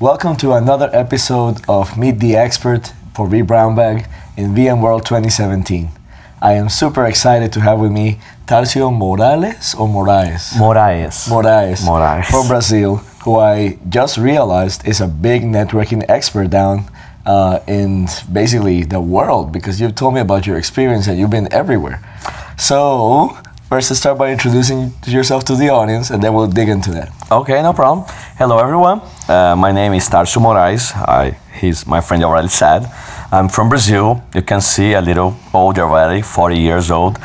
Welcome to another episode of Meet the Expert for vBrownBag in VMworld 2017. I am super excited to have with me Tarsio Moraes or Moraes? Moraes from Brazil, who I just realized is a big networking expert down in basically the world, because you've told me about your experience and you've been everywhere. So, first start by introducing yourself to the audience and then we'll dig into that. Okay, no problem. Hello everyone, my name is Tarsio Moraes. He's my friend already said. I'm from Brazil. You can see a little older already, 40 years old.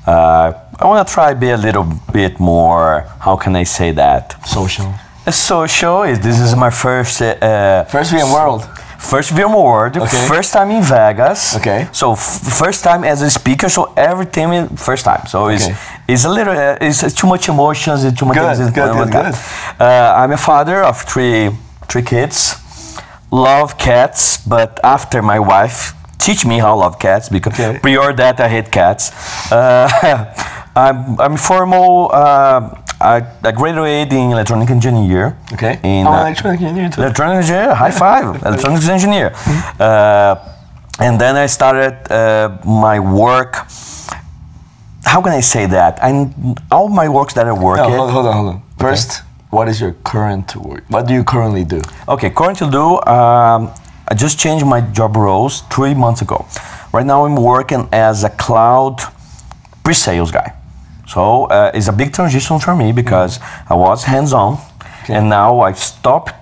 I want to try to be a little bit more, how can I say that? Social. This is my first VMworld. First VMworld, okay. First time in Vegas. Okay. So first time as a speaker, so everything first time. So it's a little, it's too much emotions, it's too much. Good. I'm a father of three kids. Love cats, but after my wife teach me how to love cats, because prior that I hate cats. I'm formal. I graduated in electronic engineer. Okay. Electronic engineer too. Electronic engineer, high five. Electronics engineer. And then I started my work. How can I say that? All my works that I work. No, hold on. First, what is your current work? What do you currently do? Okay, currently do. I just changed my job roles 3 months ago. Right now I'm working as a cloud pre-sales guy. So it's a big transition for me because I was hands-on, and now I stopped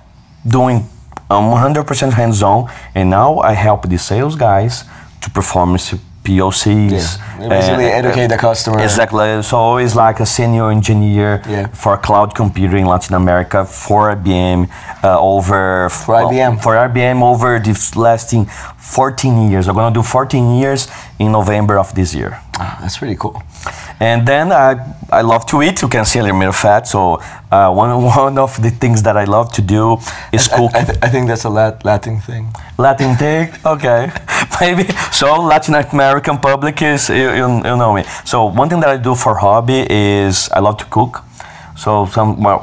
doing 100% hands-on, and now I help the sales guys to perform POCs. Basically educate the customer. Exactly. So it's like a senior engineer for cloud computing in Latin America for IBM for IBM over the lasting 14 years. I'm gonna do 14 years in November of this year. That's pretty cool. And then I love to eat. You can see a little bit of fat. So one of the things that I love to do is cook. I think that's a Latin thing. Latin thing? Okay. Maybe. So Latin American public is, you know me. So one thing that I do for hobby is I love to cook. So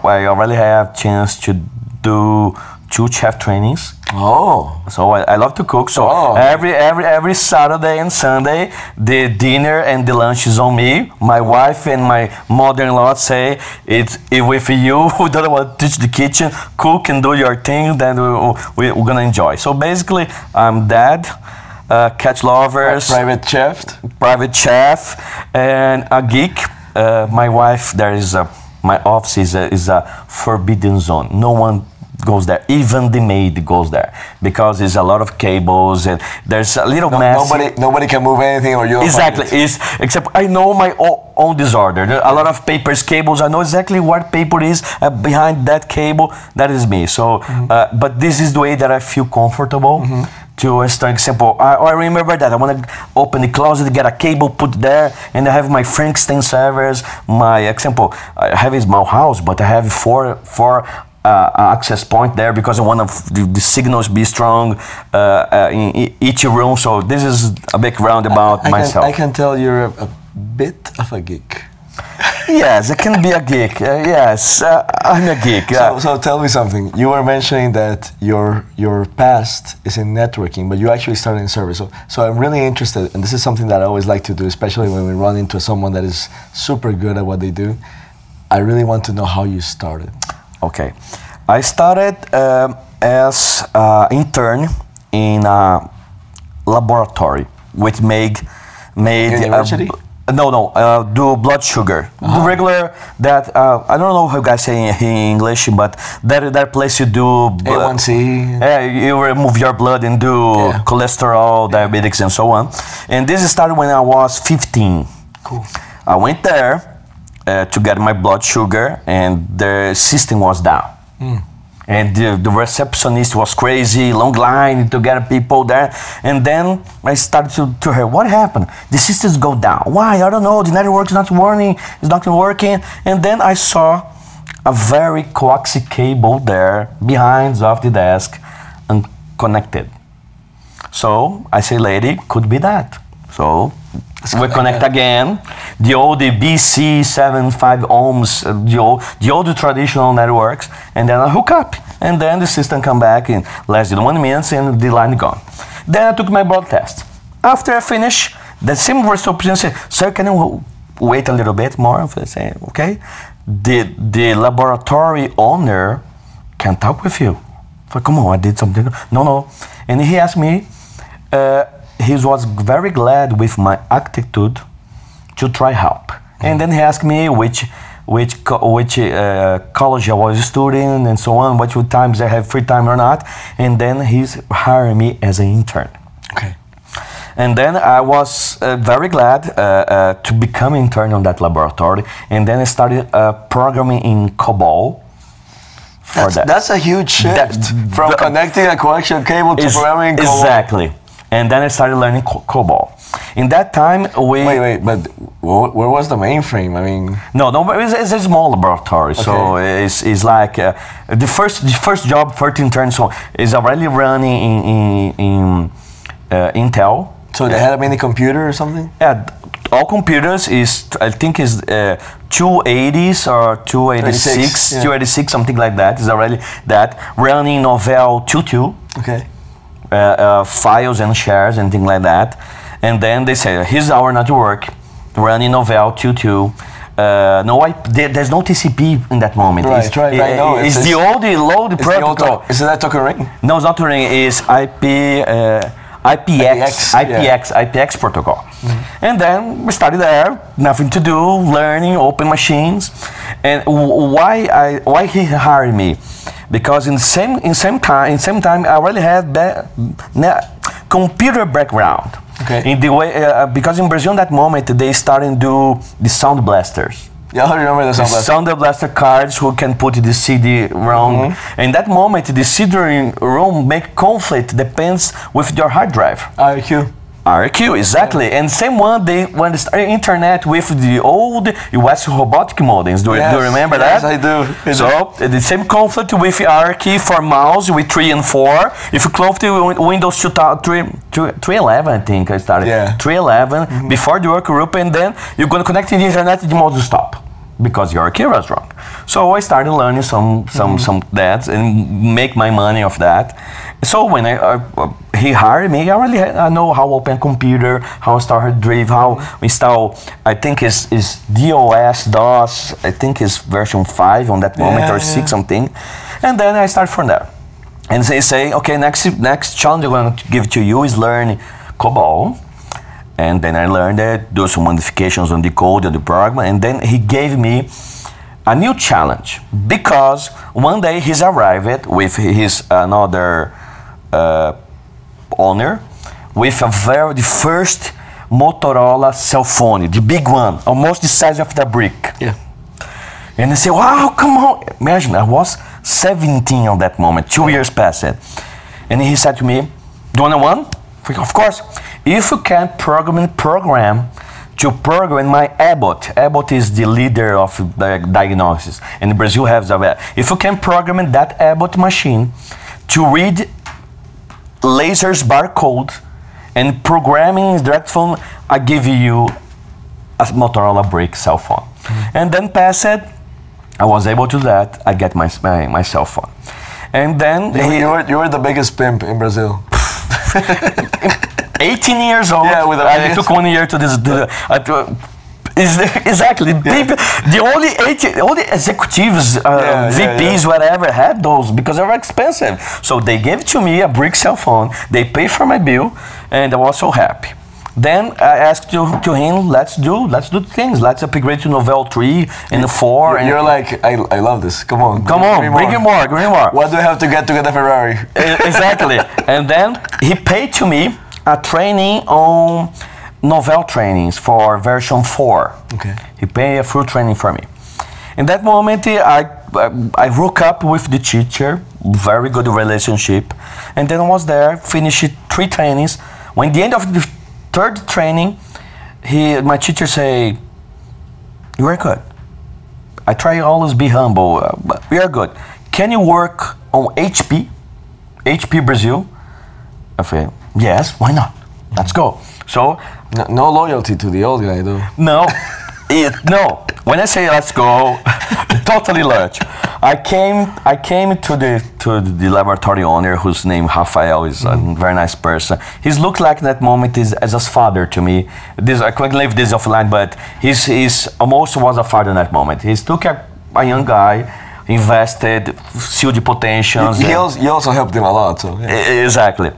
I already have chance to do 2 chef trainings. Oh. So I love to cook. So every Saturday and Sunday, the dinner and the lunch is on me. My wife and my mother-in-law say, it's with you, who don't want to touch the kitchen, cook and do your thing, then we're gonna enjoy. So basically, I'm dad, cat lovers, private chef, and a geek. My wife, my office is a forbidden zone. No one goes there, even the maid goes there, because there's a lot of cables and there's a little mess. Nobody can move anything, or you. Exactly. Except I know my own disorder. There are a lot of papers, cables. I know exactly what paper is behind that cable. That is me. So, but this is the way that I feel comfortable. To example, I remember that I want to open the closet, get a cable put there, and I have my Frankenstein servers. My example, I have a small house, but I have four access point there because I want the signals be strong in each room. So this is a big roundabout myself. I can tell you're a bit of a geek. Yes, I can be a geek. Yes, I'm a geek. So tell me something. You were mentioning that your past is in networking, but you actually started in service. So I'm really interested, and this is something that I always like to do, especially when we run into someone that is super good at what they do. I really want to know how you started. Okay, I started as an intern in a laboratory with made university? Do blood sugar. The regular that I don't know how you guys say in English, but that place you do A1C. You remove your blood and do cholesterol, diabetics, and so on. And this started when I was 15. Cool. I went there to get my blood sugar, and the system was down. And the receptionist was crazy, long line to get people there. And then I started to hear, what happened? The systems go down. Why? I don't know, the network is not working. And then I saw a very coaxial cable there behind of the desk and connected. So I say, lady, could be that. So we connect again. The old BC 75 ohms, the old traditional networks, and then I hook up. And then the system come back in less than 1 minute and the line gone. Then I took my blood test. After I finish, the same person said, "Sir, can you wait a little bit more?" I say, "Okay." The laboratory owner can talk with you. So come on, I did something. No. And he asked me, he was very glad with my attitude to try help. And then he asked me which college I was studying and so on, what times I have free time or not. And then he's hiring me as an intern. Okay. And then I was very glad to become an intern on that laboratory. And then I started programming in COBOL. That's a huge shift from connecting a coaxial cable to programming in COBOL. Exactly. And then I started learning COBOL. In that time, we... Wait, but where was the mainframe? I mean... No, it's a small laboratory. Okay. So it's like the first job, 13 turns, so is already running in Intel. So they had a mini computer or something? Yeah, all computers is, I think is 280s or 286, yeah. 286, something like that. Is already that running Novell 2.2. Okay. Files and shares and things like that. And then they say, here's our network, running Novell 2.2. There's no TCP in that moment. Right, it's the old load protocol. Is that token ring? No, it's not token ring. It's IPX protocol. Mm-hmm. And then we started there, nothing to do, learning, open machines. And why he hired me? Because in same time I already had computer background. Okay. In the way because in Brazil at that moment they started to do the sound blasters. Yeah, I remember the sound blaster. Sound blaster cards who can put the CD-ROM. Mm-hmm. In that moment, the CD-ROM make conflict depends with your hard drive. RQ, exactly. Yeah. And same one, when they started internet with the old US robotic modems. Do you remember that? Yes, I do. So, the same conflict with RQ for mouse with 3 and 4. If you close the Windows 3.11, I think I started. Yeah. 3.11, before the work group, and then you're going to connect to the internet, the mode will stop. Because your key was wrong. So I started learning some that and make my money off that. So when he hired me, I know how to open a computer, how to start hard drive, how install. I think is DOS, I think is version 5 on that moment or 6 something, and then I start from there. And they say, okay, next challenge I'm going to give to you is learn COBOL. And then I learned it, do some modifications on the code of the program, and then he gave me a new challenge because one day he's arrived with his another owner with the first Motorola cell phone, the big one, almost the size of the brick. Yeah. And they say, wow, come on. Imagine, I was 17 on that moment, 2 years passed. And he said to me, do you want one? Of course. If you can program to program my Abbott. Abbott is the leader of the diagnosis, and Brazil has that. If you can program that Abbott machine to read lasers barcode and programming direct phone, I give you a Motorola brick cell phone. And then pass it, I was able to do that. I get my cell phone. And then you were the biggest pimp in Brazil. 18 years old. Yeah, I took 1 year to this. Exactly. Yeah. The only executives, VPs, whatever, had those because they were expensive. So they gave to me a brick cell phone. They paid for my bill, and I was so happy. Then I asked to him, let's do things. Let's upgrade to Novell 3 and 4. You're like, I love this. Come on, bring me more. What do I have to get a Ferrari? Exactly. And then he paid to me a training on Novell trainings for version 4. Okay. He paid a full training for me. In that moment, I hooked up with the teacher, very good relationship, and then I was there, finished 3 trainings. When the end of the 3rd training, my teacher say, "You are good. I try always be humble, but we are good. Can you work on HP Brazil?" I said, "Yes, why not? Let's go." So no loyalty to the old guy, though. No, no. When I say let's go, totally lurch. I came to the laboratory owner, whose name Rafael is a very nice person. He's looked like in that moment as a father to me. This I couldn't leave this offline, but he's almost was a father in that moment. He took a young guy, invested, sealed the potentials. You also helped him a lot, so yeah. Exactly.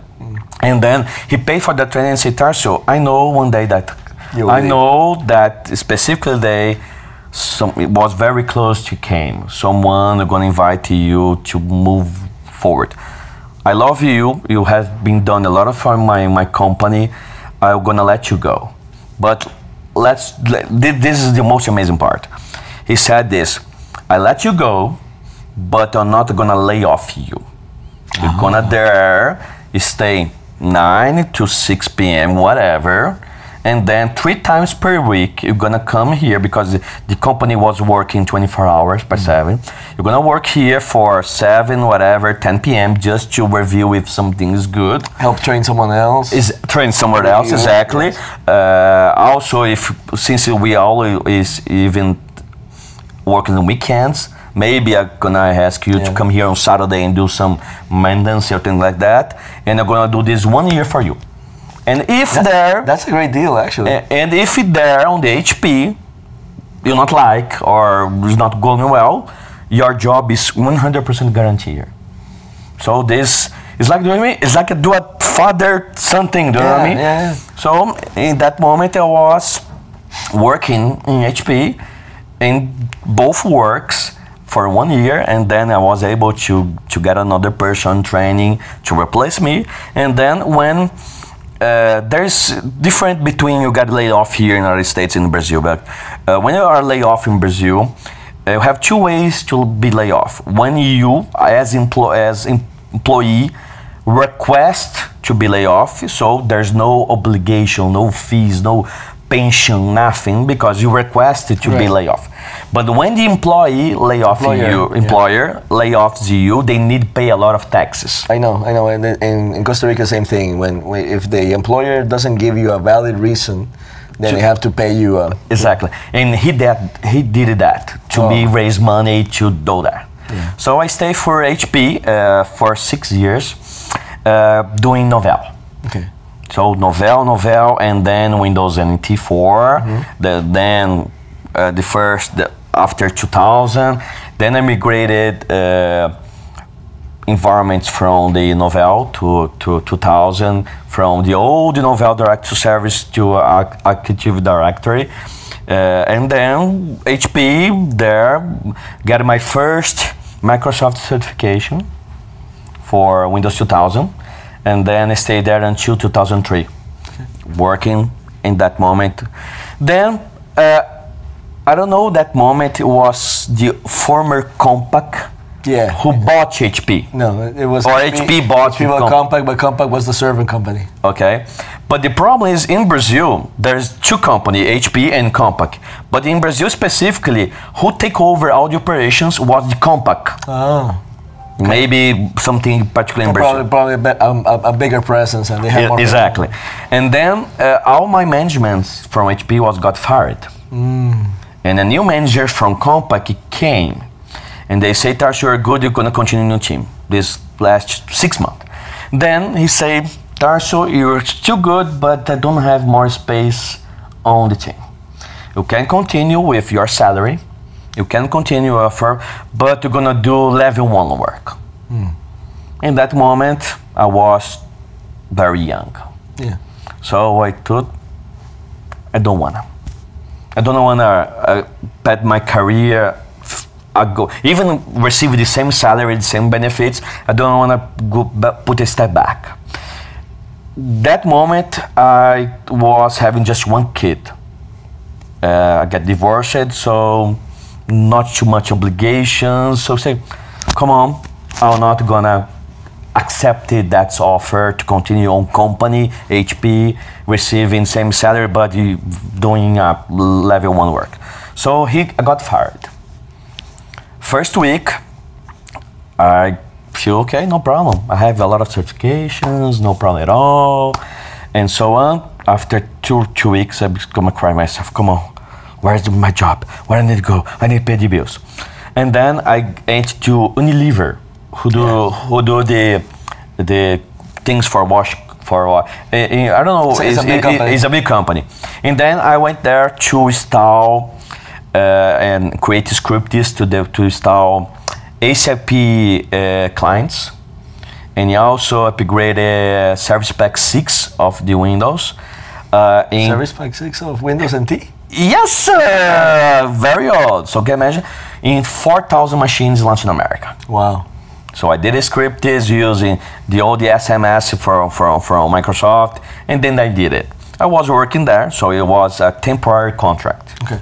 And then he paid for the training and said, Tarsio, I know one day that know that specifically day. It was very close to came. Someone gonna invite you to move forward. I love you. You have been done a lot of for my company. I'm gonna let you go. But this is the most amazing part. He said this, I let you go, but I'm not gonna lay off you. You're gonna stay 9 to 6 p.m. whatever. And then 3 times per week, you're gonna come here because the company was working 24 hours per 7. You're gonna work here for 7, whatever, 10 p.m. just to review if something is good. Help train someone else. Train somewhere else, exactly. Yes. Also, since we always even working on weekends, maybe I'm gonna ask you to come here on Saturday and do some maintenance or things like that. And I'm gonna do this 1 year for you. And if that's a great deal, actually. And if there on the HP you not like or is not going well, your job is 100% guaranteed. So this is like doing me. It's like do a father something. Do you know what I mean? Yeah. So in that moment I was working in HP in both works for 1 year, and then I was able to get another person training to replace me. And then when there's different between you get laid off here in the United States and in Brazil, but when you are laid off in Brazil, you have 2 ways to be laid off. When you, as employee, request to be laid off, so there's no obligation, no fees, no pension, nothing, because you requested to be laid off. But when the employer layoffs you, they need to pay a lot of taxes. I know. And in Costa Rica, same thing. If the employer doesn't give you a valid reason, then they have to pay you. Exactly. And he did that to me raise money to do that. Yeah. So I stayed for HP for 6 years doing Novell. Okay. So Novell, and then Windows NT 4. Then the first after 2000. Then I migrated environments from the Novell to 2000, from the old Novell Directory Service to Active Directory. And then HP there got my first Microsoft certification for Windows 2000. And then I stayed there until 2003, working in that moment. Then, I don't know, that moment it was the former Compaq who bought HP. No, it was or HP bought Compaq, but Compaq was the servant company. Okay, but the problem is in Brazil, there's 2 companies, HP and Compaq. But in Brazil specifically, who take over all the operations was the Compaq. Oh. Okay. Maybe something particular in Brazil. Probably a bigger presence, and they have more. Exactly. And then all my management from HP got fired. And a new manager from Compaq came. And they say, Tarsio, you're good, you're going to continue in your team this last 6 months. Then he said, Tarsio, you're still good, but I don't have more space on the team. You can continue with your salary. You can continue offer, but you're gonna do level 1 work. In that moment, I was very young. Yeah. So I thought, I don't wanna bet my career. Even receive the same salary, the same benefits. I don't wanna put a step back. That moment, I was having just 1 kid. I got divorced, so not too much obligations. So say, come on, I'm not gonna accept that offer to continue on company, HP, receiving same salary, but doing level 1 work. So I got fired. First week, I feel okay, no problem. I have a lot of certifications, no problem at all, and so on. After two weeks, I'm gonna cry myself, come on. Where's my job? Where I need to go? I need to pay the bills. And then I went to Unilever, who do the things for wash. I don't know. So it's a big company. It's a big company. And then I went there to install and create scripts to install ACIP clients, and also upgraded Service Pack 6 of the Windows. Service Pack 6 of Windows NT? Yes, sir. Very old. So can you imagine? In 4,000 machines in Latin America. Wow. So I did a script using the old SMS from Microsoft, and then I did it. I was working there, so it was a temporary contract. Okay.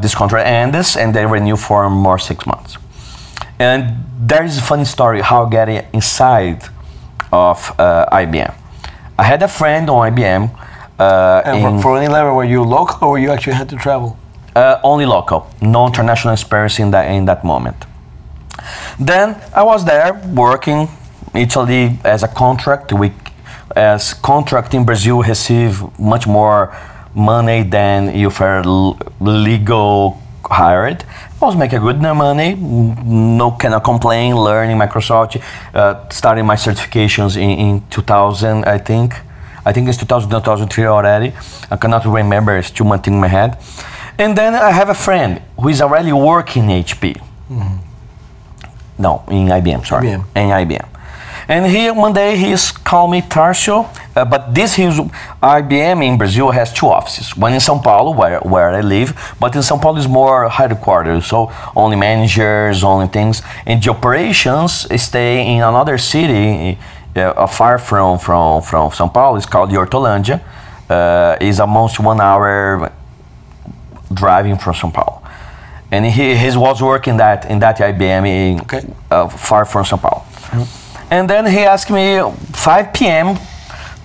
This contract ends, and they renew for more 6 months. And there is a funny story how I get inside of IBM. I had a friend on IBM. And for Unilever, were you local or you actually had to travel? Only local, no international experience in that moment. Then I was there working Italy as a contract. As contract in Brazil, receive much more money than if you're legal hired. I was making good money, no cannot complain. Learning Microsoft, starting my certifications in 2000, I think. I think it's 2000, 2003 already. I cannot remember, it's too much in my head. And then I have a friend who is already working in HP. Mm-hmm. No, in IBM, sorry. IBM. In IBM. And one day he's called me Tarsio, but IBM in Brazil has 2 offices. One in São Paulo, where I live, but in São Paulo is more headquarters, so only managers, only things. And the operations stay in another city, far from São Paulo. It's called Hortolândia. It's almost 1 hour driving from São Paulo. And he was working in that IBM far from São Paulo. Mm-hmm. And then he asked me 5 p.m.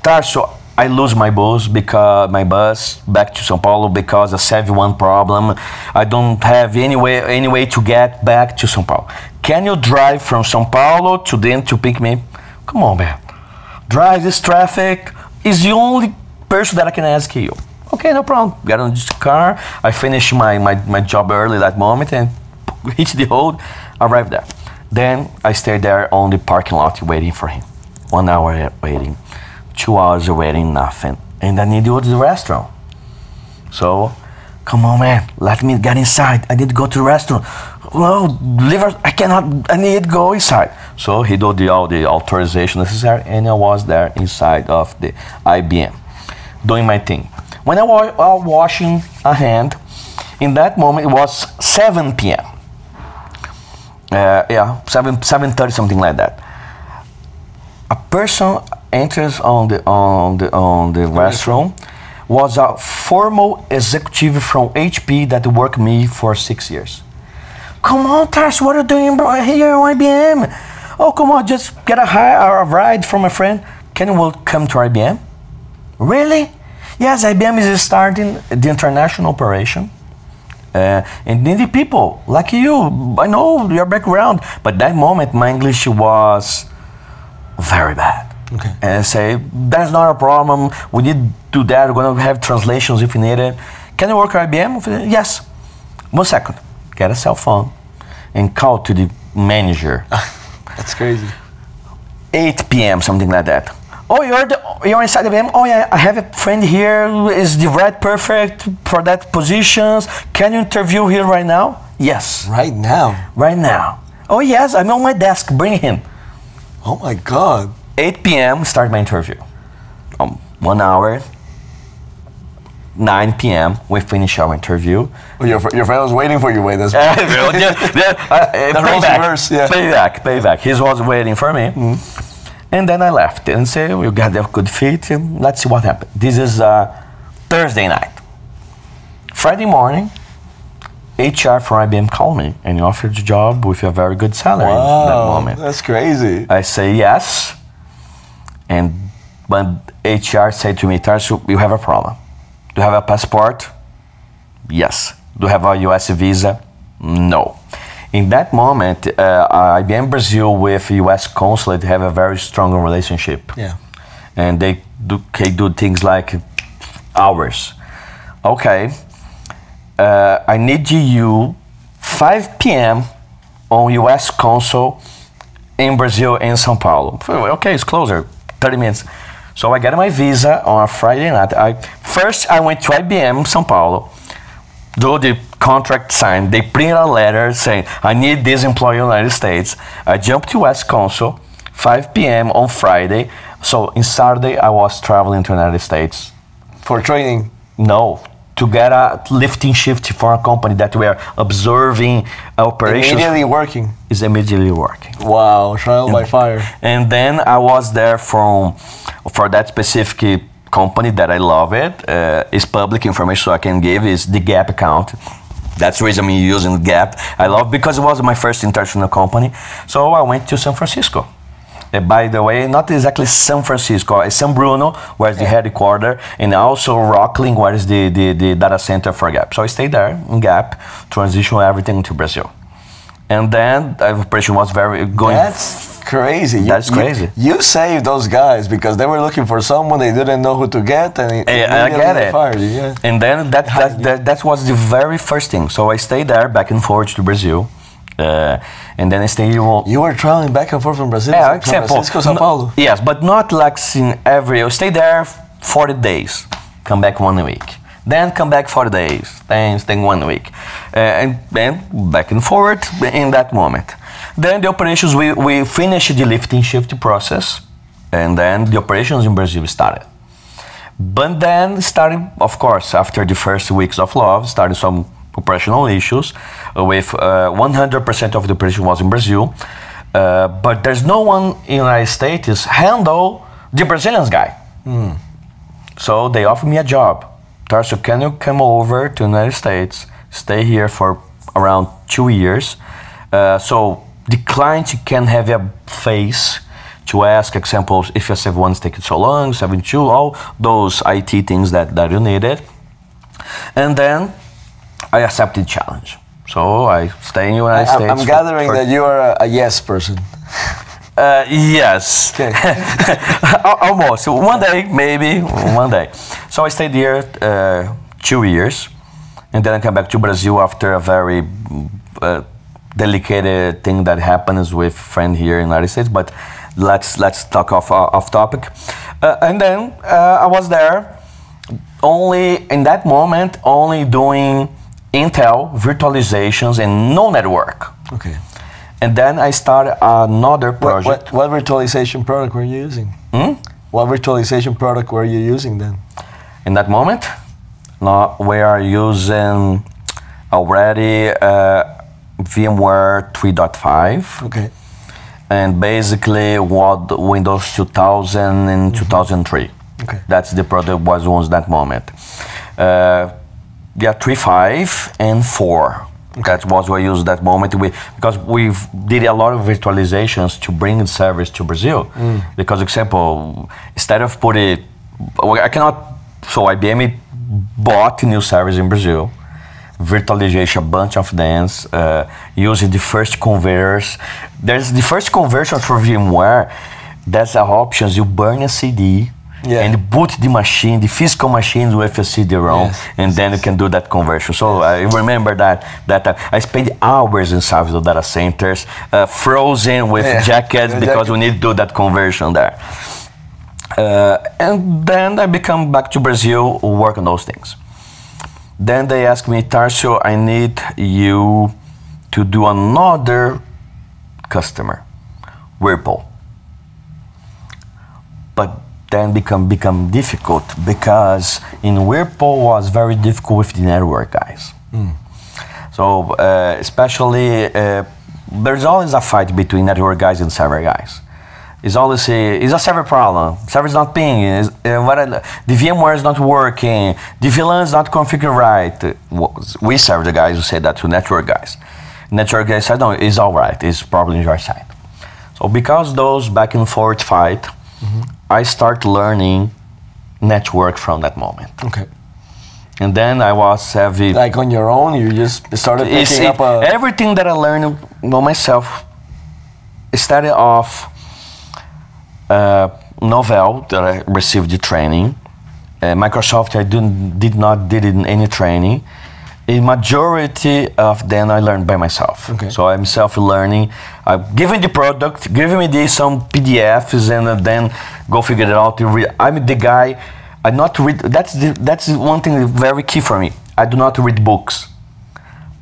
Tarsio, I lose my bus back to São Paulo because of SEV1 problem. I don't have any way to get back to São Paulo. Can you drive from São Paulo to pick me? Come on, man. Drive this traffic is the only person that I can ask you. Okay, no problem. Got on the car. I finished my job early that moment and hit the road. Arrived there. Then I stayed there on the parking lot waiting for him. 1 hour waiting, 2 hours waiting, nothing. And I need to go to the restaurant. So, come on, man, let me get inside. I need to go to the restaurant. No, I cannot, I need to go inside. So he did all the authorization necessary, and I was there inside of the IBM, doing my thing. When I was washing a hand, in that moment it was 7 p.m. 7:30, something like that. A person enters on the restroom. Was a formal executive from HP that worked me for 6 years. Come on, Tarsio, what are you doing here on IBM? Oh, come on, just get a ride from a friend. Can you come to IBM? Really? Yes, IBM is starting the international operation. And needy people like you, I know your background, but that moment my English was very bad. Okay. And I say, that's not a problem, we need to do that, we're going to have translations if you need it. Can you work at IBM? Yes. 1 second, get a cell phone and call to the manager. That's crazy. 8 p.m., something like that. Oh, you're inside of IBM? Oh yeah, I have a friend here who is the right perfect for that positions. Can you interview here right now? Yes. Right now? Right now. Oh yes, I'm on my desk, bring him. Oh my God. 8 p.m. start my interview. 1 hour. 9 p.m. we finish our interview. Oh, your friend was waiting for you. Wait, that's payback. He was waiting for me. Mm. And then I left and said, we got a good fit, and let's see what happened. This is Thursday night. Friday morning, HR from IBM called me and offered the job with a very good salary at that moment. That's crazy. I say yes, but HR said to me, Tarsio, you have a problem. Do you have a passport? Yes. Do you have a US visa? No. In that moment, IBM Brazil with US consulate have a very strong relationship. Yeah. And they do things like hours. Okay. I need you 5 p.m. on U.S. Consul in Brazil, in São Paulo. Okay, it's closer, 30 minutes. So I got my visa on a Friday night. First, I went to IBM, São Paulo, do the contract signed. They print a letter saying, I need this employee in the United States. I jumped to US Consul, 5 p.m. on Friday. So in Saturday, I was traveling to the United States. For training? No, to get a lifting shift for a company that we are observing operations. Immediately working? Is immediately working. Wow, trial by fire. And then I was there for that specific company that I love it. It's public information, so I can give is the Gap account. That's the reason I'm using Gap. I love because it was my first international company. So I went to San Francisco. By the way, not exactly San Francisco, it's San Bruno, where is the headquarters, and also Rockland, where is the data center for Gap. So I stayed there in Gap, transition everything to Brazil. And then the operation was going. That's crazy. That's crazy. You saved those guys because they were looking for someone they didn't know who to get, and I get it. Fired you, yeah. And then that was the very first thing. So I stayed there back and forth to Brazil. And then I stayed. You were traveling back and forth from Brazil? Yeah, from Francisco, São Paulo? Yes, but not like in every. I stay there 40 days, come back 1 week. Then come back 40 days, then stay 1 week. And then back and forth in that moment. Then the operations, we finished the lifting shift process, and then the operations in Brazil started. But then starting, of course, after the first weeks of love, started some operational issues with 100% of the operation was in Brazil, but there's no one in the United States handle the Brazilians guy. So they offered me a job. Tarsio, can you come over to the United States, stay here for around 2 years, so the client can have a face to ask examples if your 71's taking so long, 72, all those IT things that you needed. And then I accepted the challenge. So I stay in the United States. I'm gathering that you are a yes person. Yes. Okay. Almost. One day, maybe, one day. So I stayed here 2 years, and then I came back to Brazil after a very delicate thing that happens with a friend here in the United States, but let's talk off topic. And then I was there only, in that moment, only doing Intel virtualizations and no network. Okay. And then I started another project. What virtualization product were you using? What virtualization product were you using then? In that moment, we are using already VMware 3.5. Okay. And basically what Windows 2000 and 2003. Okay. That's the product was that moment. Yeah, 3.5 and 4. Okay. That was what we used that moment. Because we did a lot of virtualizations to bring the service to Brazil. Because, example, instead of putting, I cannot. So IBM bought new service in Brazil, virtualization a bunch of them, using the first converters. There's the first conversion for VMware. That's the options. You burn a CD. Yeah. And boot the machine, the physical machine with a CD-ROM, and then you can do that conversion. So I remember that I spent hours inside the data centers, frozen with jackets because we need to do that conversion there. And then I become back to Brazil, work on those things. Then they asked me, Tarsio, I need you to do another customer, Whirlpool. But then become difficult because in Whirlpool was very difficult with the network guys. So especially there's always a fight between network guys and server guys. It's always it's a server problem. Server's not pinging. The VMware is not working. The VLAN is not configured right. We server guys who say that to network guys. Network guys said no, it's all right. It's probably on your side. So because those back and forth fight. I start learning network from that moment. Okay. And then I was heavy. Like on your own, you just started picking up everything that I learned by myself. Started off Novell that I received the training. Microsoft I did not any training. a majority of them I learned by myself. Okay. So I'm self-learning. Giving the product, giving me some PDFs, and then go figure it out. I'm the guy. I not read. That's one thing very key for me. I do not read books,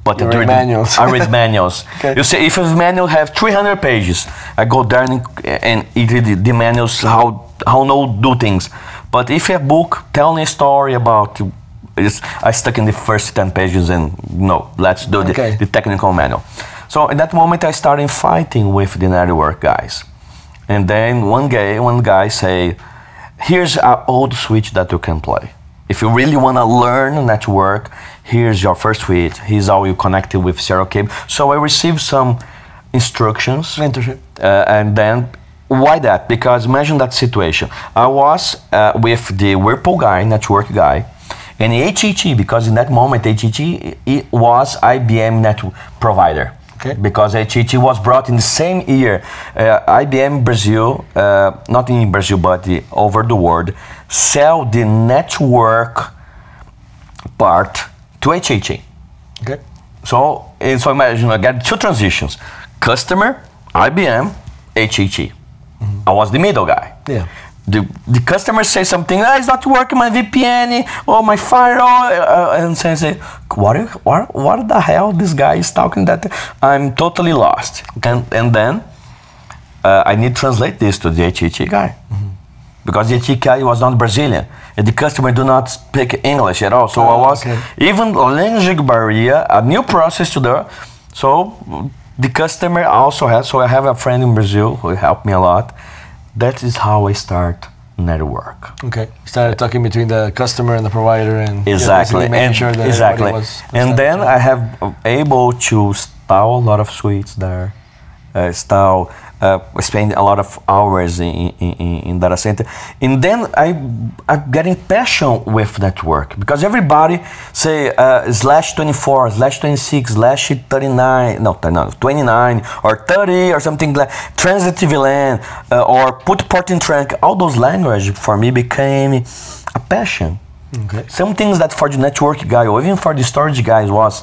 but I read manuals. I read manuals. Okay. You see, if a manual have 300 pages, I go there and read the manuals how no do things. But if a book tell me a story about, I stuck in the first 10 pages and no, let's do the technical manual. So in that moment, I started fighting with the network guys, and then one guy say, here's an old switch that you can play. If you really want to learn network, here's your first switch. Here's how you connect it with serial cable. So I received some instructions. Mentorship. And then, why that? Because imagine that situation. I was with the Whirlpool guy, network guy, and HET, because in that moment, HET it was IBM network provider. Okay. Because HET was brought in the same year. IBM Brazil, not in Brazil, but over the world, sell the network part to HET. Okay. So imagine I got two transitions: customer, IBM, HET. I was the middle guy. Yeah. The customer says something, it's not working, my VPN, or my firewall, and say, what the hell this guy is talking that? I'm totally lost. And then I need to translate this to the HET guy. Because the HET guy was not Brazilian, and the customer do not speak English at all. So I was, even language barrier, a new process to do. So the customer also has, so I have a friend in Brazil who helped me a lot. That is how I start network. Okay, started talking between the customer and the provider, and exactly, making sure that exactly. Was and then I have able to install a lot of suites there, spend a lot of hours in data center, and then I'm getting passion with network because everybody say /24, /26, /39, no, 29 or 30 or something like transitive LAN or put port in trunk. All those language for me became a passion. Okay. Some things that for the network guy or even for the storage guys was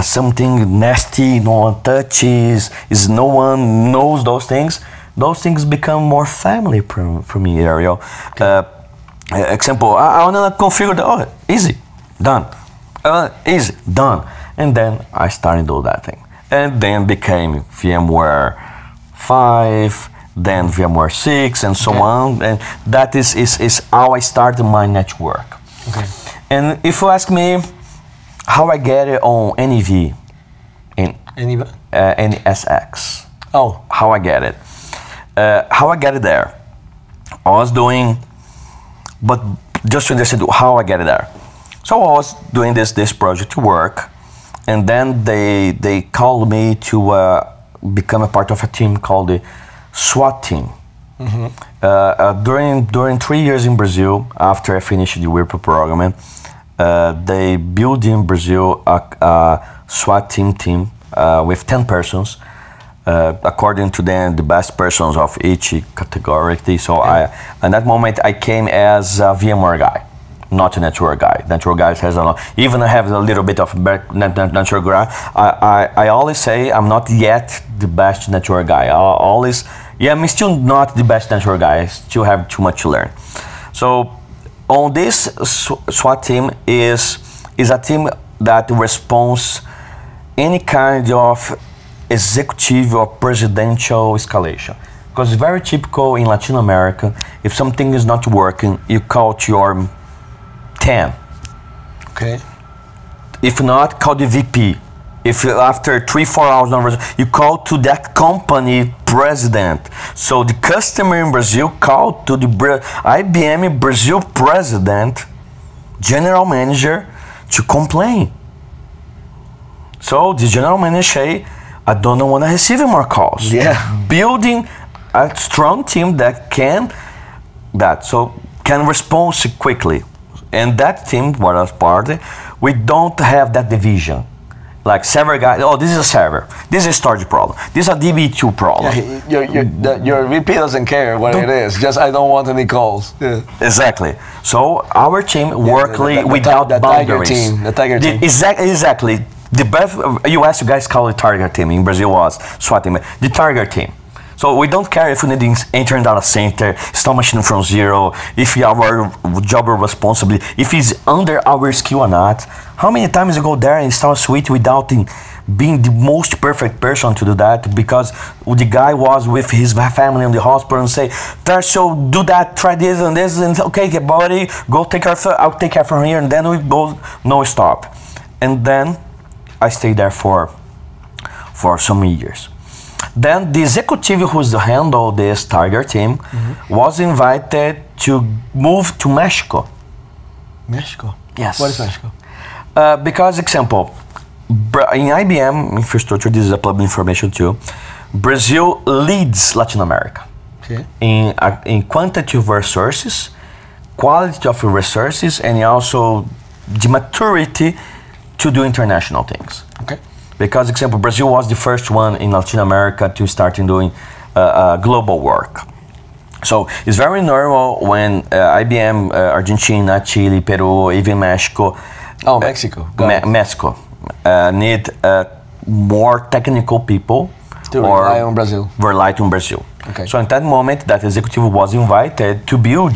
something nasty, no one touches, no one knows those things. Those things become more family for me, Ariel. Okay. Example, I want to configure easy, done. Easy, done. And then I started to do that thing. And then became VMware 5, then VMware 6, and so on. And that is how I started my network. Okay. And if you ask me, how I get it on NEV, NSX. Oh. How I get it. How I get it there. I was doing, but just to understand how I get it there. So I was doing this project work, and then they called me to become a part of a team called the SWAT team. During 3 years in Brazil, after I finished the Whirlpool program, they built in Brazil a SWAT team with 10 persons, according to them, the best persons of each category. So at that moment, I came as a VMware guy, not a network guy. Network guys has a lot, even I have a little bit of network guy. I always say I'm not yet the best network guy. I'm still not the best network guy. I still have too much to learn. So on this SWAT team is a team that responds any kind of executive or presidential escalation. Because it's very typical in Latin America, if something is not working, you call to your 10. Okay. If not, call the VP. If after 3-4 hours, you call to that company president. So the customer in Brazil called to the IBM Brazil president, general manager, to complain. So the general manager say, I don't want to receive more calls. Yeah. Building a strong team that can respond quickly. And that team, what I was part of, we don't have that division. Like server guy, oh, this is a server. This is a storage problem. This is a DB2 problem. Yeah, your VP doesn't care what it is. Just I don't want any calls. Yeah. Exactly. So our team worked without boundaries. The Tiger team. Exactly. The best US guys call it Tiger team. In Brazil was SWAT team. The Tiger team. So we don't care if we need to enter data center, install machine from zero, if our job responsibility, if it's under our skill or not. How many times you go there and install a suite without being the most perfect person to do that, because the guy was with his family in the hospital and say, Tarsio, do that, try this and this, and okay, buddy, go take care of it, I'll take care from here, and then we go, no stop. And then I stayed there for some years. Then the executive who's handle this Tiger team was invited to move to Mexico. Mexico? Yes. What is Mexico? Because, example, in IBM infrastructure, this is a public information too, Brazil leads Latin America in quantity of resources, quality of resources, and also the maturity to do international things. Okay. Because, example, Brazil was the first one in Latin America to start doing global work. So it's very normal when IBM, Argentina, Chile, Peru, even Mexico. Oh, Mexico. Mexico need more technical people to rely on Brazil. Rely on Brazil. Okay. So in that moment, that executive was invited to build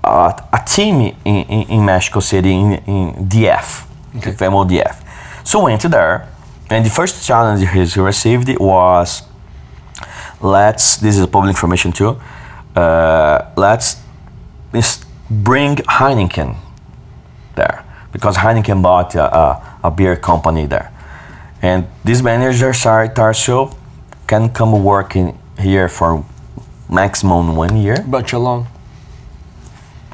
a team in Mexico City in DF, VMworld DF. So went there. And the first challenge he received was, this is public information too, let's bring Heineken there, because Heineken bought a beer company there. And this manager, Tarsio, can come working here for maximum 1 year. But how long?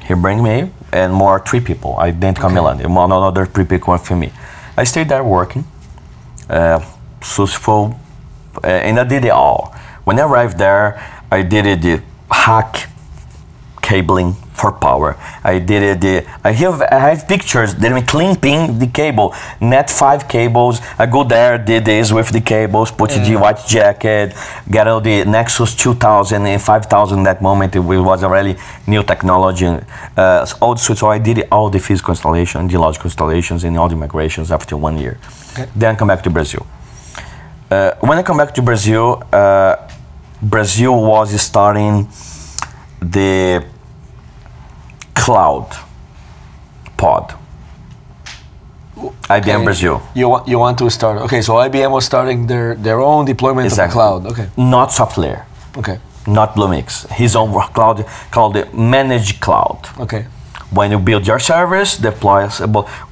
He bring me and more 3 people. I didn't come Milan, another 3 people with me. I stayed there working. Successful, and I did it all. When I arrived there, I did the hack cabling for power. I did it. I have pictures. They me clamping the cable, net 5 cables. I go there, did this with the cables, put the white jacket, get all the Nexus 2000 and 5000. That moment it was already new technology. All the suites. So I did all the physical installation, the logical installations, and all the migrations after 1 year. Then I come back to Brazil. When I come back to Brazil, Brazil was starting the cloud pod. IBM Brazil. You want to start? Okay, so IBM was starting their own deployment of the cloud. Okay. Not software. Okay. Not Bluemix. His own cloud called the managed cloud. Okay. When you build your service, deploy,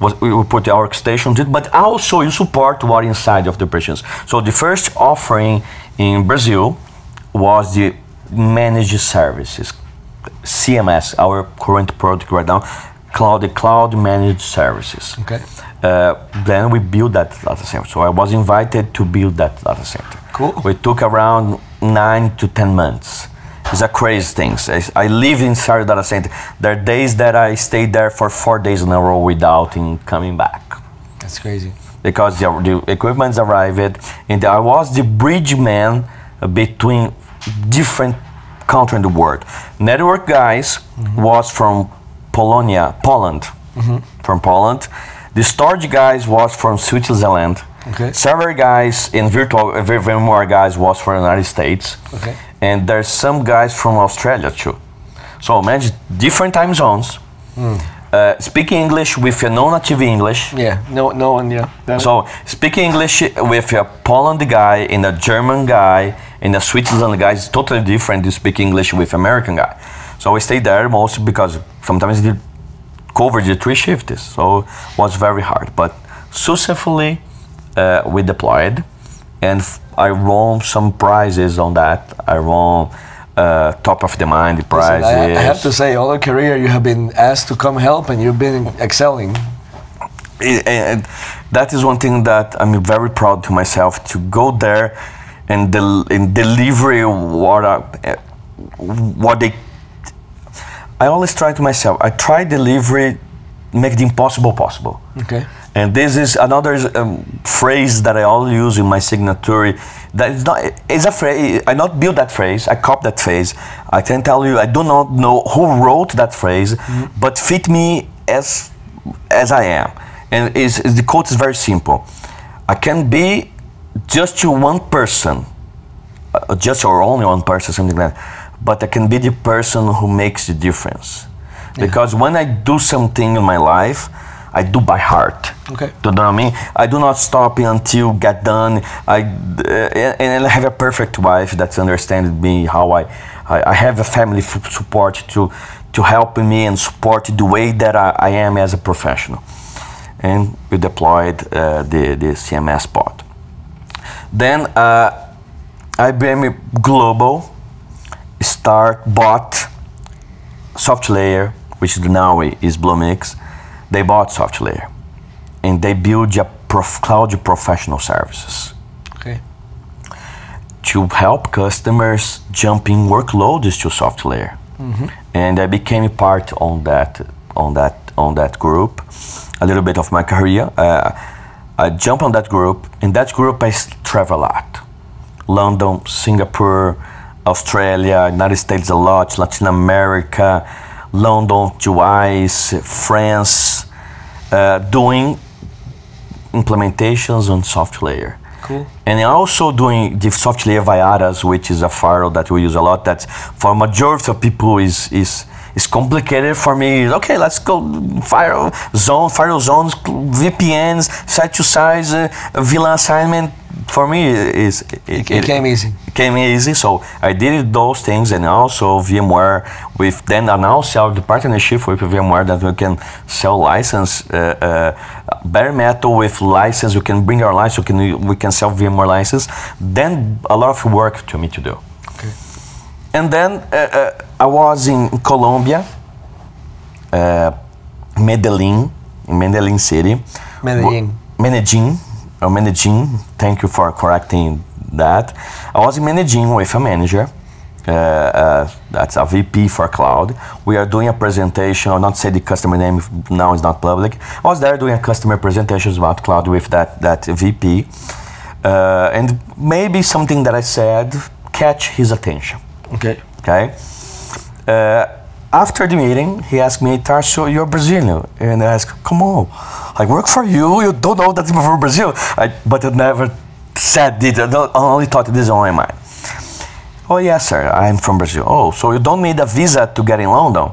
we put the workstation, but also you support what inside of the operations. So the first offering in Brazil was the managed services, CMS, our current product right now, the cloud managed services. Okay. Then we built that data center. So I was invited to build that data center. Cool. We took around 9 to 10 months. It's a crazy thing. I live inside the data center. There are days that I stayed there for 4 days in a row without coming back. That's crazy. Because the equipment arrived, and I was the bridge man between different countries in the world. Network guys was from Poland. From Poland. The storage guys was from Switzerland. Okay. Server guys and VMware guys was from the United States. Okay. And there's some guys from Australia too. So imagine different time zones. Speaking English with a non-native English. Yeah, no one, yeah. So speaking English with a Poland guy and a German guy and a Switzerland guy is totally different to speak English with American guy. So I stayed there mostly because sometimes they covered the 3 shifts. So it was very hard. But successfully we deployed, and I won some prizes on that. I won top of the mind prizes. Listen, I have to say, all your career you have been asked to come help, and you've been excelling. And that is one thing that I'm very proud to myself, to go there and deliver what they. I always try to myself. I try delivery, make the impossible possible. Okay. And this is another phrase that I always use in my signature. That is not, it's a phrase, I not build that phrase, I copy that phrase. I can tell you, I do not know who wrote that phrase, but fit me as I am. And the quote is very simple. I can be just one person, just or only one person, something like that, but I can be the person who makes the difference. Yeah. Because when I do something in my life, I do by heart. Okay. Do you know what I mean? I do not stop until get done. And I have a perfect wife that's understanding me how I have a family support to help me and support the way that I am as a professional. And we deployed the CMS bot. Then IBM Global bought SoftLayer, which now is Bluemix. They bought SoftLayer, and they build a cloud professional services. Okay. To help customers jumping workloads to SoftLayer, and I became a part on that group. A little bit of my career, I jumped on that group. In that group, I travel a lot: London, Singapore, Australia, United States a lot, Latin America, London twice, France, doing implementations on SoftLayer. Cool. And also doing the SoftLayer Viaras, which is a firewall that we use a lot. That for majority of people is complicated. For me, okay, let's go firewall zones, VPNs, site to site, VLAN assignment. For me, it came easy. It came easy, so I did those things, and also VMware. With then announced the partnership with VMware that we can sell license, bare metal with license. We can bring our license. We can sell VMware license. Then a lot of work to me to do. Okay. And then I was in Colombia, Medellin city. Medellin, thank you for correcting that. I was in Medellin with a manager, that's a VP for cloud. We are doing a presentation, I'll not say the customer name, now it's not public. I was there doing a customer presentations about cloud with that VP. And maybe something that I said catch his attention. Okay. Okay. After the meeting, he asked me, Tarsio, you're Brazilian. And I asked, come on, I work for you, you don't know that I'm from Brazil. But I never said it, I only thought this on my mind. Oh yes, sir, I'm from Brazil. Oh, so you don't need a visa to get in London?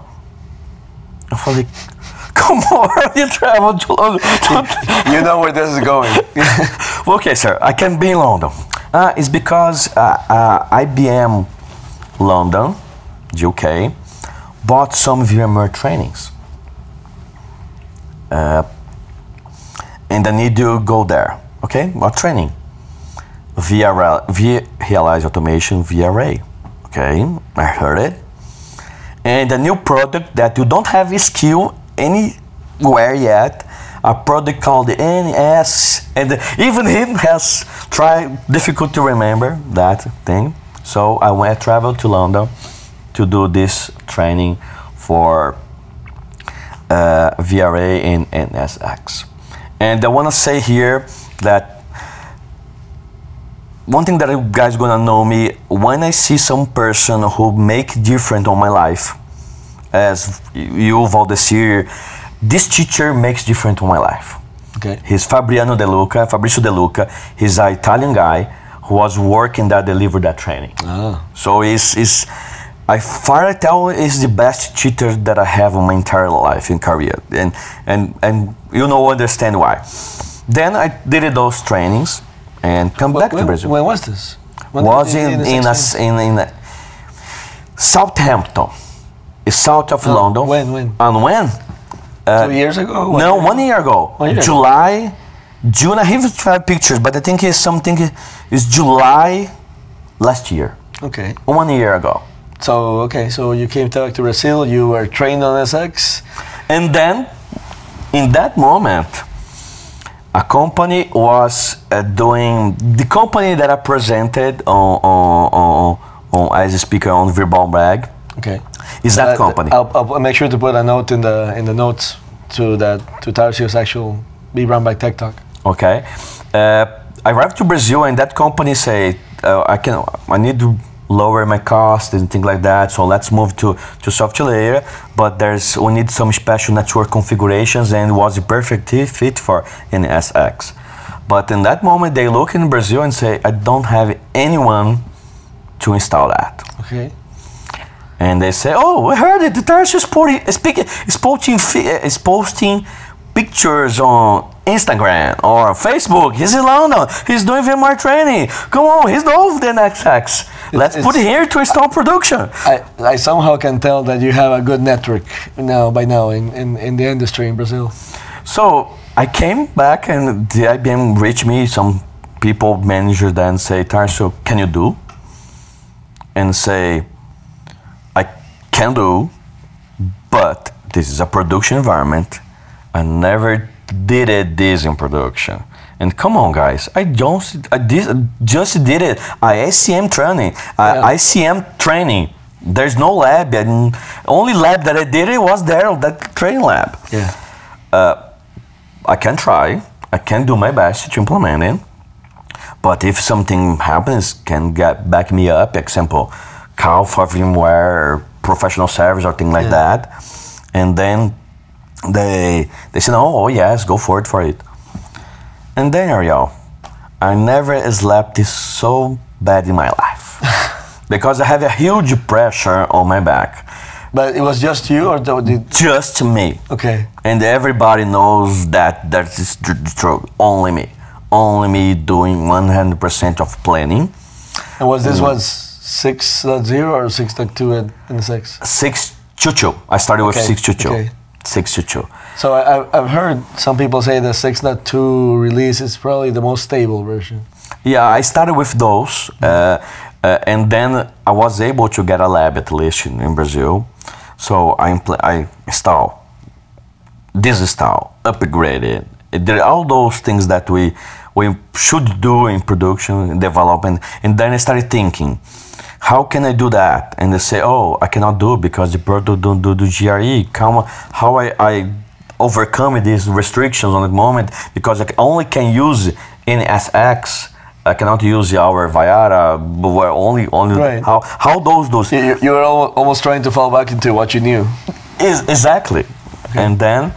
I was like, come on, you travel to London. You know where this is going. Okay, sir, I can be in London. It's because IBM London, UK, bought some VMware trainings. And I need to go there. Okay, what training? Realize automation VRA. Okay, I heard it. And a new product that you don't have a skill anywhere yet, a product called the NS, and even him has tried, difficult to remember that thing. So I traveled to London to do this training for VRA and NSX. And I want to say here that one thing that you guys gonna know me, when I see some person who make different on my life, as you, Valdecir, this teacher makes different on my life. Okay. He's Fabrizio De Luca. He's an Italian guy who was working that delivered that training. Ah. So I far tell is the best teacher that I have in my entire life in career, and you know understand why. Then I did those trainings and come back to Brazil. When was this? Was in Southampton, it's south of London. When? And when? 2 years ago? No, 1 year ago. July, June. I have 5 pictures, but I think it's something. It's July last year. Okay. 1 year ago. So so you came back to Brazil. You were trained on SX, and then in that moment, a company was doing the company that I presented on as a speaker on vBrownBag. Okay. Is that company? I'll make sure to put a note in the notes to Tarsio's actual vBrownBag Tech Talk. Okay. I arrived to Brazil, and that company say, I need to lower my cost and things like that, so let's move to software layer, but we need some special network configurations, and it was a perfect fit for NSX. But in that moment, they look in Brazil and say, I don't have anyone to install that. Okay. And they say, oh, I heard it, the Tarsio is posting pictures on Instagram or Facebook. He's in London. He's doing VMware training. Come on, he's over the NSX. Let's put it here to install production. I somehow can tell that you have a good network by now in the industry in Brazil. So I came back, and the IBM reached me, some people, manager, then say, Tarsio, can you do? And say, I can do, but this is a production environment. I never did this in production. And come on, guys, I just did it. ICM training, ICM training. There's no lab. And only lab that I did it was there, that training lab. Yeah. I can try. I can do my best to implement it. But if something happens, can back me up. Example, call for VMware, professional service or thing like that. And then they said, oh yes, go for it. And then, Ariel, I never slept so bad in my life because I have a huge pressure on my back. But it was just you, or just me? Okay. And everybody knows that is true. Only me doing 100% of planning. And was 6.0 or 6.2 in the 6? 6.2. I started with 6.2. Okay. 6.2. So I've heard some people say the 6.2 release is probably the most stable version. Yeah, I started with those, and then I was able to get a lab at least in Brazil. So I install, disinstall, upgraded. There are all those things that we should do in production, development, and then I started thinking, how can I do that? And they say, oh, I cannot do it because the product don't do the GRE. How I overcome these restrictions on the moment, because I only can use NSX. I cannot use our Viara, but we're only right. How those you were almost trying to fall back into what you knew. Exactly. Okay. And then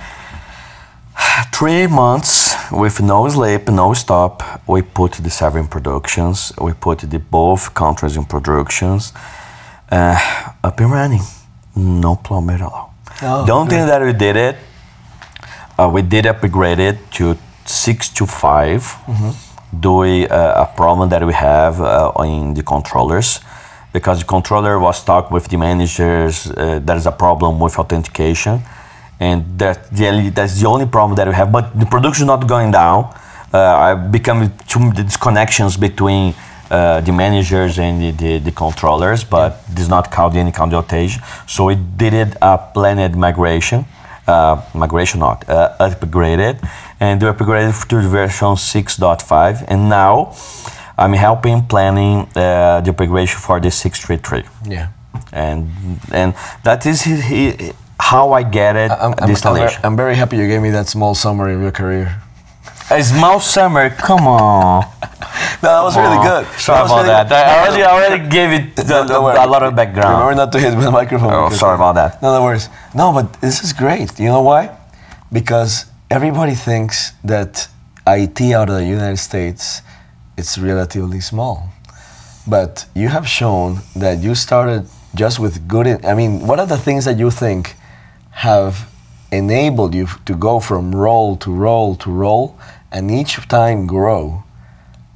3 months with no sleep, no stop, we put the server in productions. We put the both countries in productions, up and running. No problem at all. Oh, the only thing that we did it, we did upgrade it to 6.5, doing a problem that we have in the controllers, because the controller was talked with the managers. There is a problem with authentication. And that's the only problem that we have. But the production is not going down. I become disconnections between the managers and the controllers, but this is not called any kind of outage. So we did a planned migration. Upgraded, and we upgraded to version 6.5. And now I'm helping planning the upgradation for the 6.3.3. Yeah. And that is how I get it. I'm very happy you gave me that small summary of your career. A small summary, come on. No, that was really good. Sorry about that. I already gave it a lot of background. Remember not to hit the microphone. Oh, sorry about that. No worries. No, but this is great. You know why? Because everybody thinks that IT out of the United States, it's relatively small. But you have shown that you started just with good... I mean, what are the things that you think have enabled you to go from role to role to role and each time grow?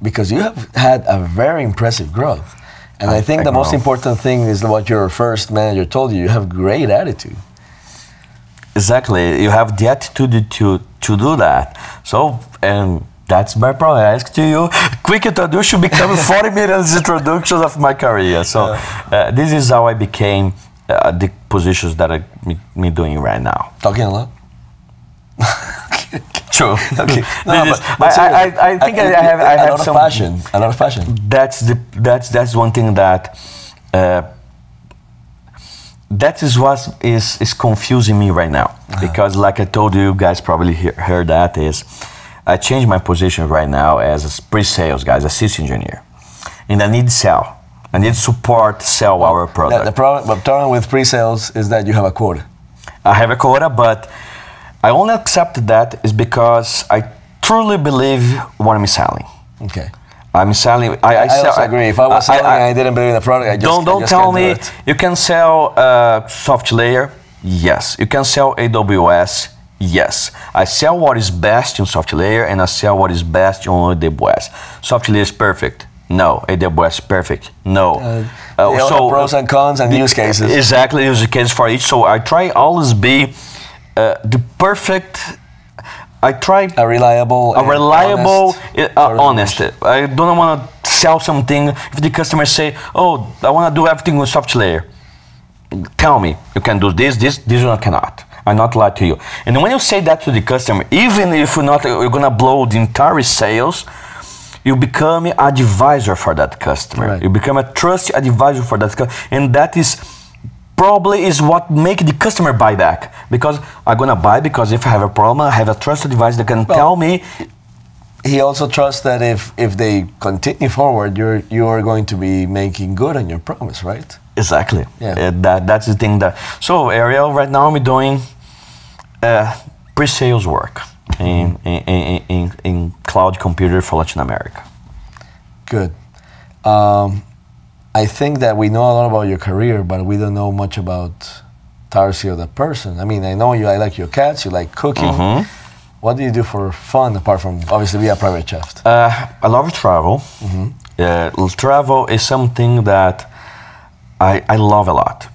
Because you have had a very impressive growth. And I think the most important thing is what your first manager told you. You have great attitude. Exactly. You have the attitude to do that. So, and that's my problem. I ask to you, quick introduction become 40 minutes introductions of my career. So this is how I became the positions that I'm doing right now. Talking a lot? True. Okay. No, I think I have some passion. A lot of passion. That's one thing that that is what is confusing me right now. Because like I told you guys probably heard that is, I changed my position right now as a pre-sales guy, as a system engineer. And I need sell. I need support, sell our product. The problem with pre-sales is that you have a quota. I have a quota, but I only accept that is because I truly believe what I'm selling. Okay. I'm selling. I also agree. If I was selling and I didn't believe in the product, I just don't tell me you can sell soft layer. Yes, you can sell AWS. Yes, I sell what is best in soft layer, and I sell what is best on AWS. Soft layer is perfect. No, AWS is perfect. No. So pros and cons and use cases. Exactly, use cases for each. So I try always be the perfect. I try a reliable, honest. I don't want to sell something if the customer say, "Oh, I want to do everything with soft layer." Tell me, you can do this, or I cannot. I not lie to you. And when you say that to the customer, even if you're gonna blow the entire sales, you become an advisor for that customer. Right. You become a trusted advisor for that customer, and that is. Probably is what make the customer buy back, because I'm gonna buy because if I have a problem, I have a trusted advisor that can tell me. He also trusts that if they continue forward, you are going to be making good on your promise, right? Exactly. Yeah. That's the thing that. So Ariel, right now I'm doing pre-sales work in cloud computer for Latin America. Good. I think that we know a lot about your career, but we don't know much about Tarsio, the person. I mean, I know I like your cats, you like cooking. Mm-hmm. What do you do for fun, apart from, obviously, be a private chef? I love travel. Mm-hmm. Travel is something that I love a lot.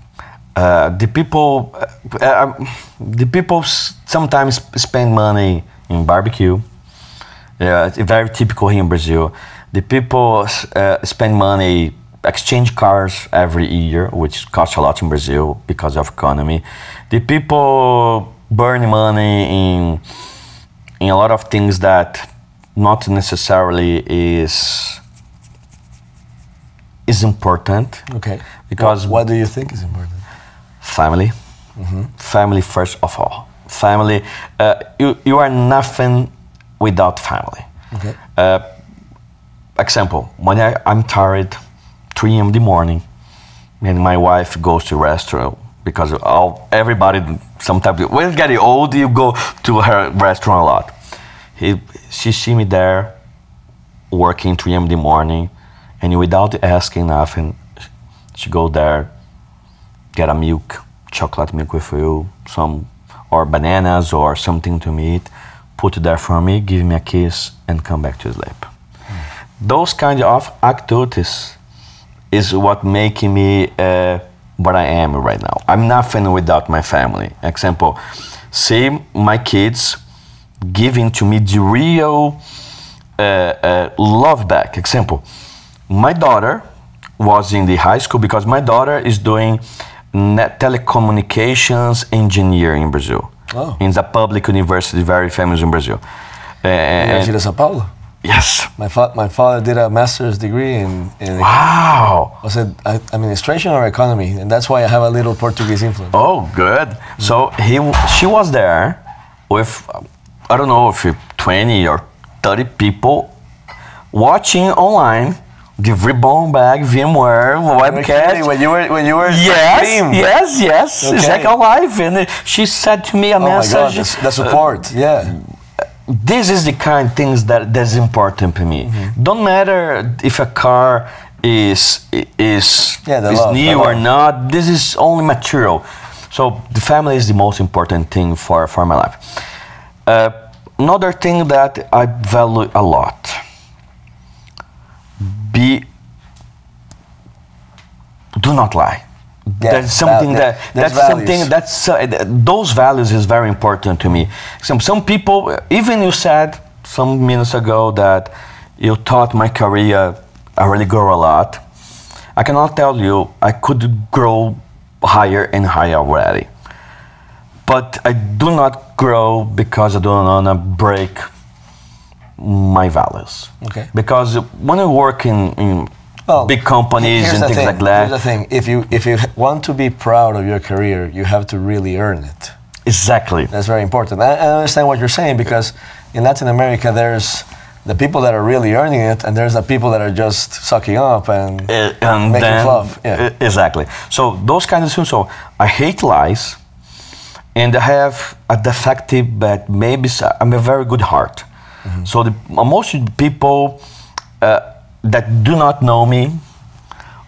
The people sometimes spend money in barbecue. It's very typical here in Brazil. The people spend money exchange cars every year, which costs a lot in Brazil because of economy. The people burn money in a lot of things that not necessarily is important. Okay. Because what do you think is important? Family. Mm-hmm. Family first of all. Family. You are nothing without family. Okay. Example, when I'm tired, 3 a.m. in the morning, and my wife goes to restaurant because everybody sometimes when you get old, you go to her restaurant a lot. She see me there working 3 a.m. in the morning, and without asking nothing, she go there, get a milk, chocolate milk with you, or bananas or something to eat, put it there for me, give me a kiss, and come back to sleep. Those kind of activities is what making me what I am right now. I'm nothing without my family. Example, see my kids giving to me the real love back. Example, my daughter was in the high school because my daughter is doing telecommunications engineering in Brazil. Oh. In the public university, very famous in Brazil. University of São Paulo? Yes. My father did a master's degree in wow. Was it administration or economy? And that's why I have a little Portuguese influence. Oh, good. Mm-hmm. So she was there with, I don't know if 20 or 30 people watching online the vBrownBag, VMworld, webcast. When you were yes, okay. It's like alive. And she said to me a message. My God, the support, yeah. This is the kind of things that's important to me. Mm-hmm. Don't matter if a car is new or not. This is only material. So the family is the most important thing for my life. Another thing that I value a lot. Do not lie. Yeah, that's something those values is very important to me. Some people, even you said some minutes ago that you thought my career I really grow a lot. I cannot tell you I could grow higher and higher already, but I do not grow because I don't want to break my values. Okay. Because when you work in big companies and things like that. Here's the thing: if you want to be proud of your career, you have to really earn it. Exactly. That's very important. I understand what you're saying, because in Latin America, there's the people that are really earning it, and there's the people that are just sucking up and making fluff. Yeah. Exactly. So those kinds of things. So I hate lies, and I have a defective, but maybe I'm a very good heart. Mm-hmm. So most people that do not know me,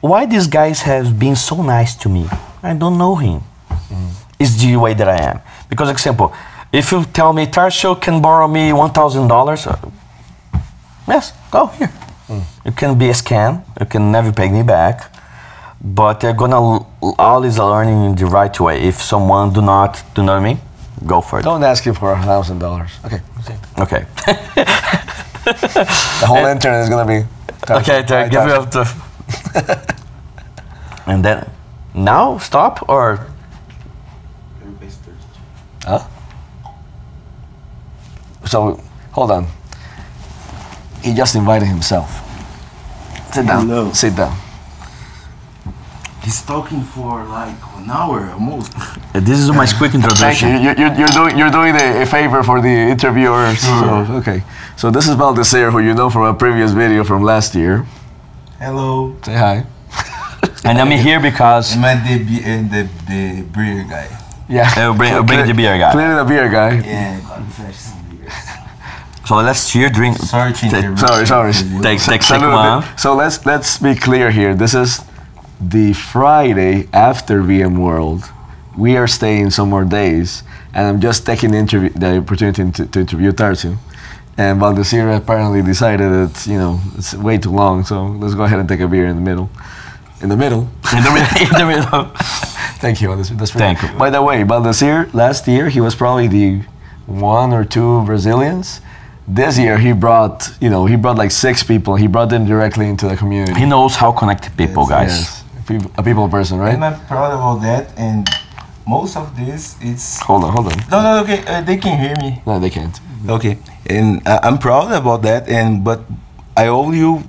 why these guys have been so nice to me? I don't know him. Mm-hmm. It's the way that I am. Because, example, if you tell me Tarsio can borrow me $1,000, yes, go here. Mm. It can be a scam. You can never pay me back. But they're gonna always learning in the right way. If someone do not, you know what I mean? Go for it. Don't ask you for $1,000. Okay. Okay. The whole internet is gonna be. Okay, give me up to. And then, now stop or? Huh? So, hold on. He just invited himself. Sit down. Hello. Sit down. He's talking for like an hour almost. This is my quick introduction. Thank you. You're doing a favor for the interviewers. Sure. So, okay. So this is Valdecir, who you know from a previous video from last year. Hello. Say hi. And I'm here because I'm the beer guy. Yeah. I'll bring the beer guy. Clearly the beer guy. Yeah, got fresh some beers. So let's cheer, drink. Sorry to interrupt. Sorry. Take one. So let's be clear here. This is the Friday after VMworld. We are staying some more days, and I'm just taking the opportunity to interview Tarsio. And Valdecir apparently decided that, you know, it's way too long, so let's go ahead and take a beer in the middle. In the middle. In the middle. Thank you, Valdecir. That's Thank you. By the way, Valdecir, last year, he was probably the 1 or 2 Brazilians. This year, he brought like 6 people. He brought them directly into the community. He knows how connect people, guys. Yes. A people person, right? And I'm proud about that, and most of this is... Hold on. No, okay, they can hear me. No, they can't. Okay, and I'm proud about that, but I owe you,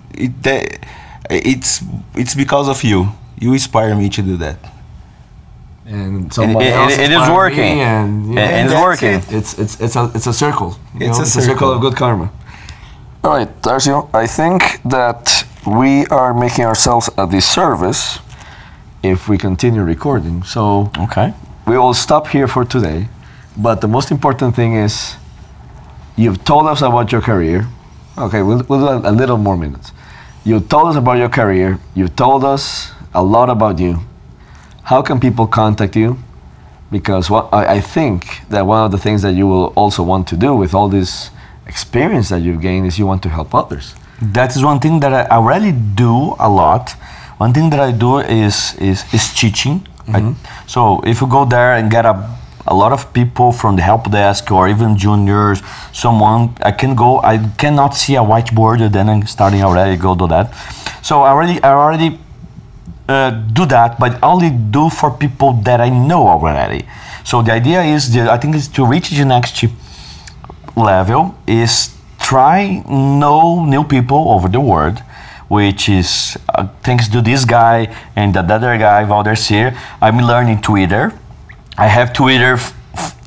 it's because of you. You inspire me to do that. And somebody else it is working. And it's working. It's a circle. It's a circle of good karma. All right, Tarsio, I think that we are making ourselves a disservice if we continue recording. So okay, we will stop here for today. But the most important thing is, you've told us about your career. Okay, we'll do a little more minutes. You told us about your career. You told us a lot about you. How can people contact you? Because I think that one of the things that you will also want to do with all this experience that you've gained is you want to help others. That is one thing that I really do a lot. One thing that I do is teaching. Mm-hmm. Right? So if you go there and get a lot of people from the help desk or even juniors, someone, I cannot see a whiteboard and then I'm starting already go do that. So I already do that, but only do for people that I know already. So the idea is, I think, is to reach the next level is try know new people over the world, which is thanks to this guy and that other guy, Valdecir. I'm learning Twitter. I have Twitter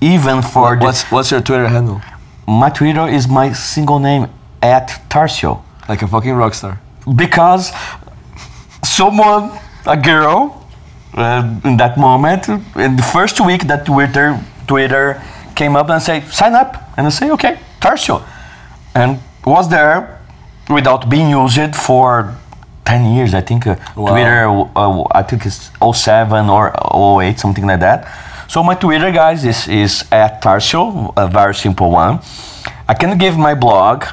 even for what's your Twitter handle? My Twitter is my single name @Tarsio. Like a fucking rock star. Because a girl, in that moment, in the first week that Twitter came up and said, sign up. And I say, okay, Tarsio. And was there without being used for 10 years, I think. Wow. Twitter, I think it's 07 or 08, something like that. So my Twitter, guys, is @Tarsio, a very simple one. I can give my blog,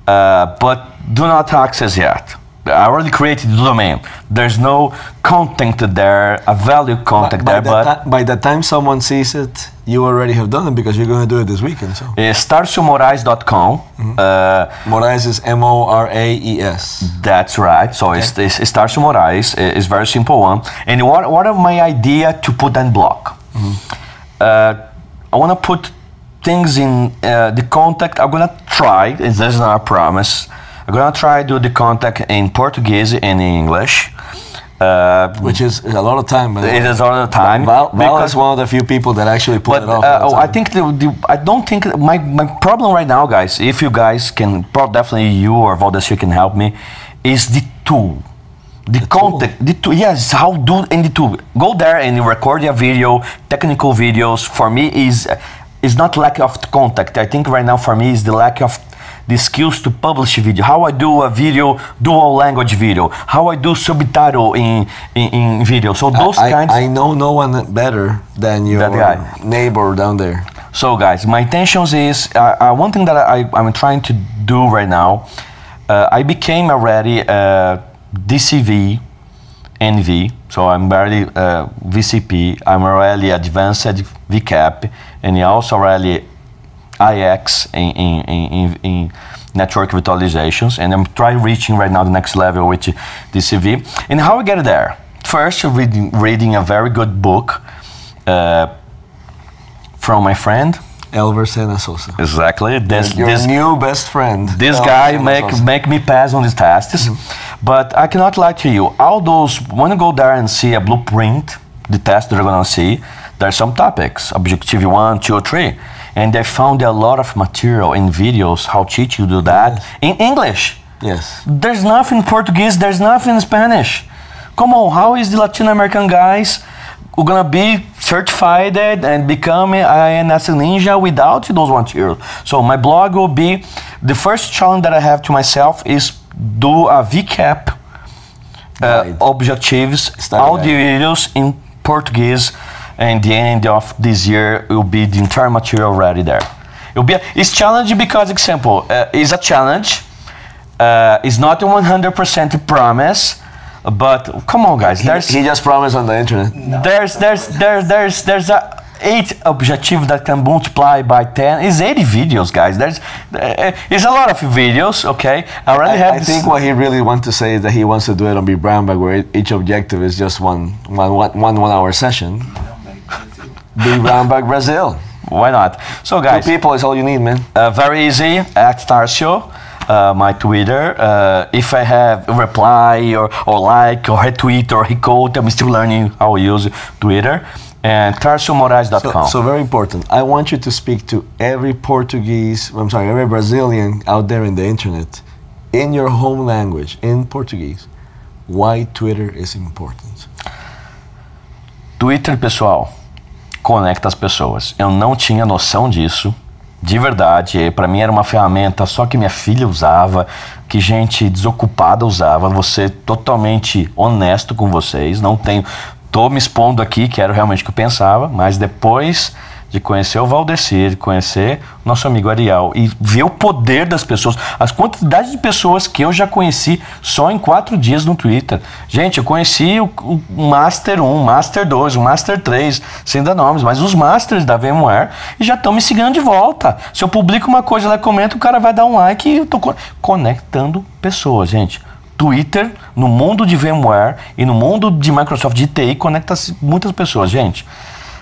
but do not access yet. I already created the domain. There's no content there, a value content there. But by the time someone sees it, you already have done it because you're going to do it this weekend. So it's TarsioMoraes.com. Mm-hmm. Moraes is Moraes. That's right. So it's Tarsio Moraes. It's very simple one. And what are my idea to put on blog? Mm-hmm. I want to put things in the contact. I'm gonna try. There's not a promise. I'm gonna try to do the contact in Portuguese and in English. Which is a lot of time. It is all the time. Val is one of the few people that actually pull it off. I think I don't think my problem right now, guys. If you guys can, definitely you or Valdecir can help me, is the tool. The contact, the tool, yes, how do and the tool. Go there and record your video, technical videos. For me, is not lack of contact. I think right now for me is the lack of the skills to publish a video. How I do a video, dual language video. How I do subtitle in video. So those kinds. I know no one better than your neighbor down there. So guys, my intentions is one thing that I'm trying to do right now. I became already DCV, NV, so I'm already VCP, I'm already advanced VCAP, and also already IX in network virtualizations, and I'm trying reaching right now the next level with DCV. And how I get there? First, reading a very good book from my friend, Elver Sena Sosa. Exactly. Your new best friend. This guy make me pass on these tests. But I cannot lie to you. All those, when you go there and see a blueprint, the test that you're going to see, there's some topics, objective 1, 2, or 3. And they found a lot of material in videos, how teach you do that, in English. Yes. There's nothing in Portuguese, there's nothing in Spanish. Come on, how is the Latin American guys we're gonna be certified and become an INS ninja without those materials? So my blog will be, the first challenge that I have to myself is do a VCAP objectives, all the videos in Portuguese, and the end of this year will be the entire material already there. It's challenging because, example, it's a challenge. It's not a 100% promise. But come on, guys. He just promised on the internet. No. There's a 8 objective that can multiply by 10. It's 80 videos, guys. It's a lot of videos. Okay. I think what he really wants to say is that he wants to do it on vBrownBag, where each objective is just one hour session. vBrownBag Brazil. Why not? So, guys, 2 people is all you need, man. Very easy. @Tarsio. My Twitter. If I have a reply or like or retweet or quote, I'm still learning how to use Twitter. And TarsioMoraes.com. So very important. I want you to speak to every every Brazilian out there in the internet, in your home language, in Portuguese, why Twitter is important. Twitter, pessoal, conecta as pessoas. Eu não tinha noção disso. De verdade, para mim era uma ferramenta só que minha filha usava, que gente desocupada usava. Vou ser totalmente honesto com vocês, não tenho... Tô me expondo aqui, que era realmente o que eu pensava, mas depois de conhecer o Valdecir, conhecer o nosso amigo Ariel e ver o poder das pessoas, as quantidades de pessoas que eu já conheci só em 4 dias no Twitter. Gente, eu conheci o Master 1, Master 2, o Master 3, sem dar nomes, mas os Masters da VMware e já estão me seguindo de volta. Se eu publico uma coisa lá e comento, o cara vai dar um like e eu tô conectando pessoas, gente. Twitter, no mundo de VMware e no mundo de Microsoft de TI, conecta muitas pessoas, gente.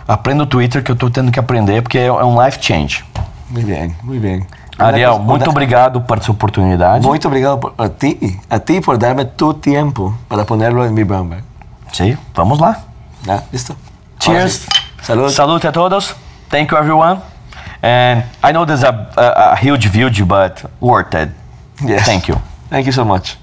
Aprenda o Twitter, que eu estou tendo que aprender, porque é um life change. Muito bem, muito bem. Ariel, muito obrigado por essa oportunidade. Muito obrigado a ti por darme tu tempo para ponerlo en vBrownBag. Sim, vamos lá. Listo. Cheers. Salud. Salute a todos. Thank you, everyone. And I know there's a huge, but worth it. Yes. Thank you. Thank you so much.